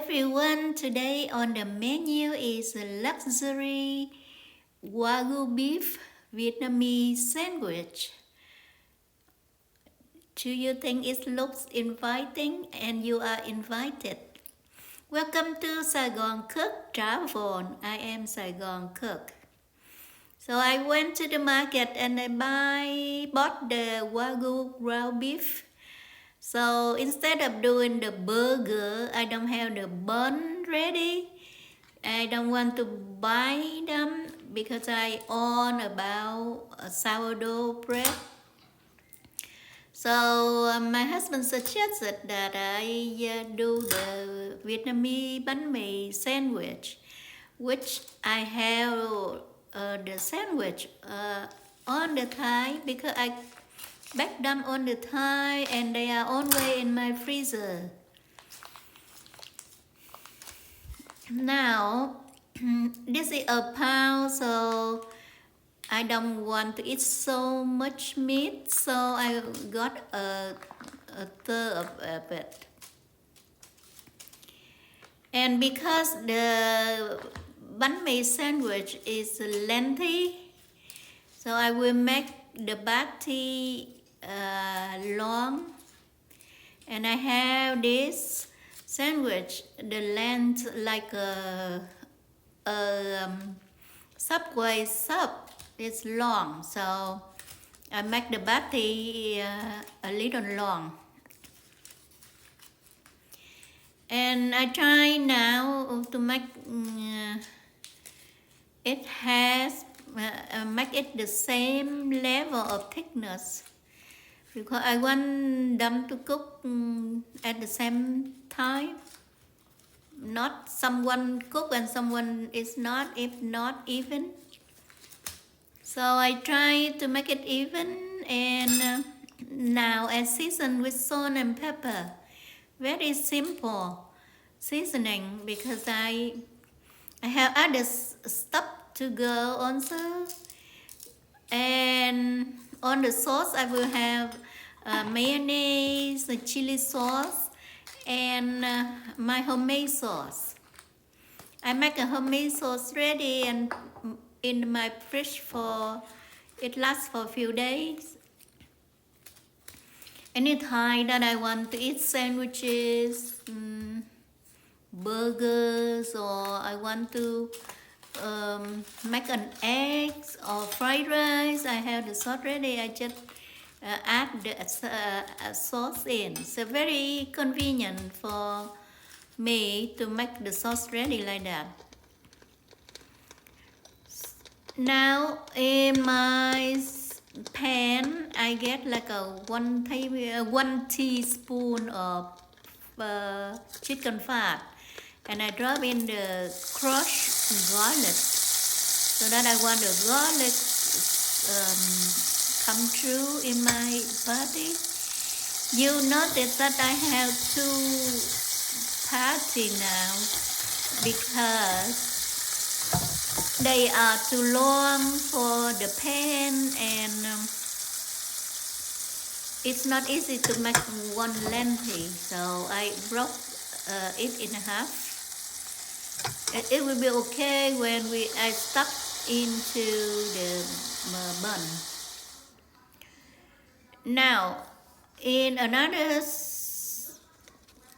everyone, today on the menu is a luxury Wagyu beef Vietnamese sandwich. Do you think it looks inviting? And you are invited. Welcome to Saigon Cook Travel. I am Saigon Cook. So I went to the market and I bought the Wagyu ground beef. So instead of doing the burger, I don't have the bun ready. I don't want to buy them because I own about a sourdough bread. So my husband suggested that I do the Vietnamese BANH MI sandwich, which I have the sandwich on the Thai because I bake them on the Thai and they are always in my freezer. Now, this is a pound, so I don't want to eat so much meat, so I got a third of it. And because the banh mi sandwich is lengthy, so I will make the patty long. And I have this sandwich, the length like a Subway sub. It's long, so I make the patty a little long. And I try now to make it has make it the same level of thickness because I want them to cook at the same time. Not someone cook and someone is not, if not even. So I try to make it even, and now I season with salt and pepper. Very simple seasoning because I have other stuff to go also. And on the sauce I will have mayonnaise, chili sauce, and my homemade sauce. I make a homemade sauce ready and in my fridge for it lasts for a few days. Anytime that I want to eat sandwiches, burgers, or I want to make an egg or fried rice, I have the sauce ready. I just add the sauce in. So very convenient for me to make the sauce ready like that. Now in my pan, I get like a 1 teaspoon of chicken fat, and I drop in the crushed garlic, so that I want the garlic come through in my patty. You notice that I have two patty now because they are too long for the pan, and it's not easy to make one lengthy, so I broke it in half. It will be okay when I stuck into the bun. Now, in another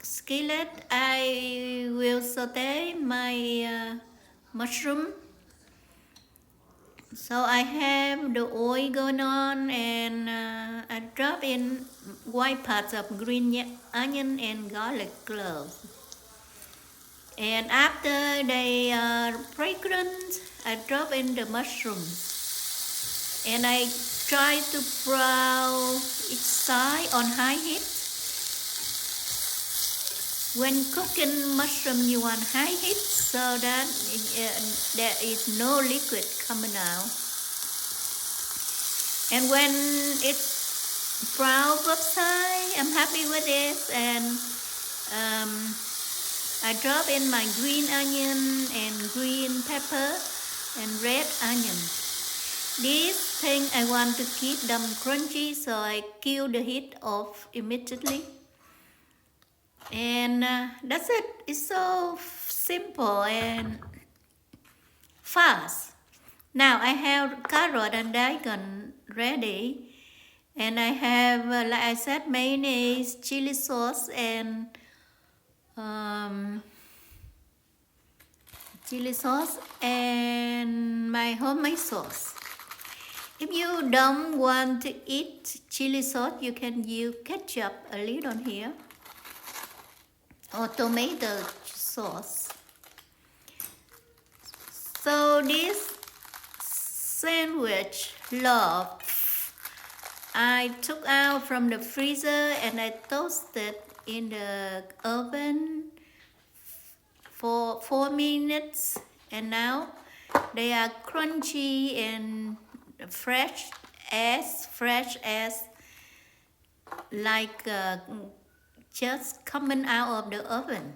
skillet, I will saute my mushroom. So I have the oil going on, and I drop in white parts of green onion and garlic cloves. And after they are fragrant, I drop in the mushrooms. And I try to brown each side on high heat. When cooking mushroom, you want high heat so that there is no liquid coming out. And when it's brown both sides, I'm happy with it, and I drop in my green onion and green pepper and red onion. This thing I want to keep them crunchy, so I kill the heat off immediately. And that's it. It's so simple and fast. Now I have carrot and daikon ready. And I have, like I said, mayonnaise, chili sauce, and my homemade sauce. If you don't want to eat chili sauce, you can use ketchup a little here, or tomato sauce. So this sandwich loaf I took out from the freezer and I toasted in the oven for 4 minutes, and now they are crunchy and fresh as like just coming out of the oven.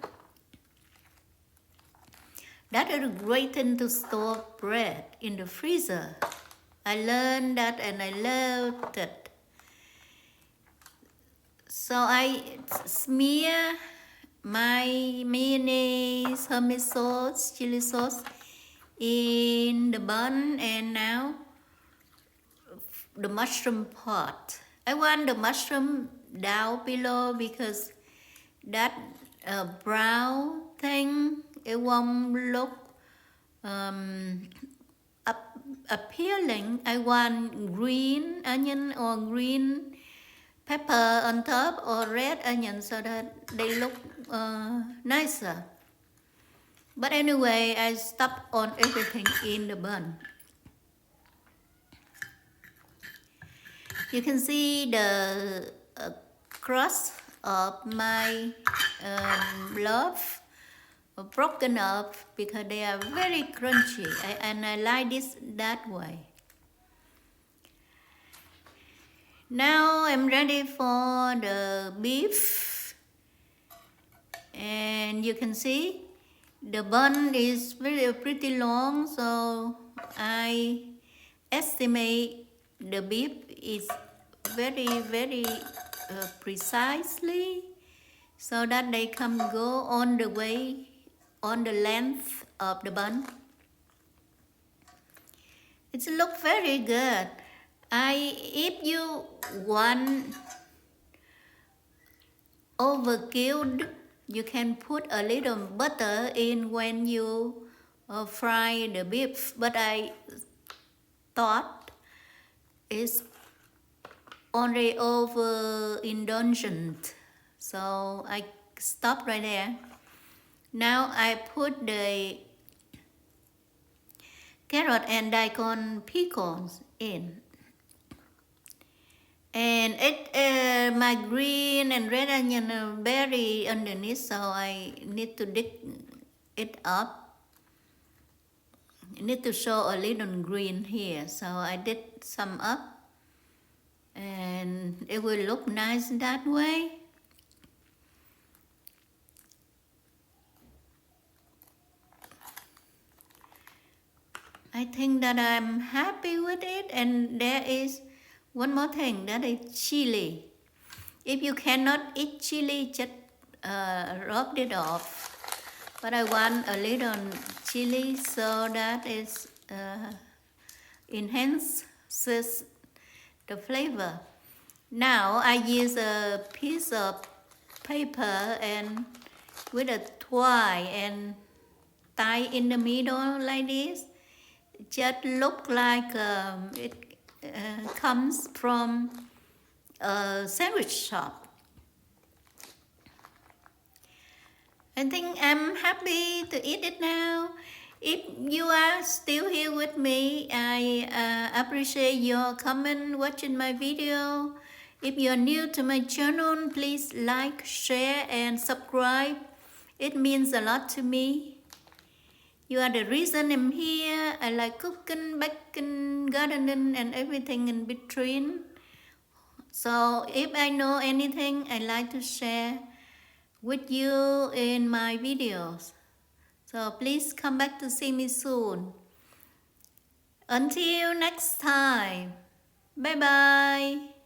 That is a great thing to store bread in the freezer. I learned that and I loved it. So I smear my mayonnaise, homemade sauce, chili sauce in the bun, and now the mushroom pot. I want the mushroom down below because that brown thing, it won't look appealing. I want green onion or green pepper on top, or red onion, so that they look nicer. But anyway, I stuck on everything in the bun. You can see the crust of my loaf broken up because they are very crunchy, and I like this that way. Now I'm ready for the beef, and you can see the bun is pretty long, so I estimate the beef is very precisely, so that they can go on the way, on the length of the bun. It looks very good. If you want overkill, you can put a little butter in when you fry the beef, but I thought it's already over indulgent, so I stopped right there. Now I put the carrot and daikon pickles in. And my green and red onion are very underneath, so I need to dig it up. I need to show a little green here, so I did some up, and it will look nice that way. I think that I'm happy with it, and there is one more thing, that is chili. If you cannot eat chili, just rub it off. But I want a little chili so that it enhances the flavor. Now I use a piece of paper and with a twine and tie in the middle like this. Just look like it comes from a sandwich shop. I think I'm happy to eat it now. If you are still here with me, I appreciate your comment watching my video. If you are new to my channel, please like, share, and subscribe. It means a lot to me. You are the reason I'm here. I like cooking, baking, gardening, and everything in between. So if I know anything, I like to share with you in my videos. So please come back to see me soon. Until next time. Bye bye.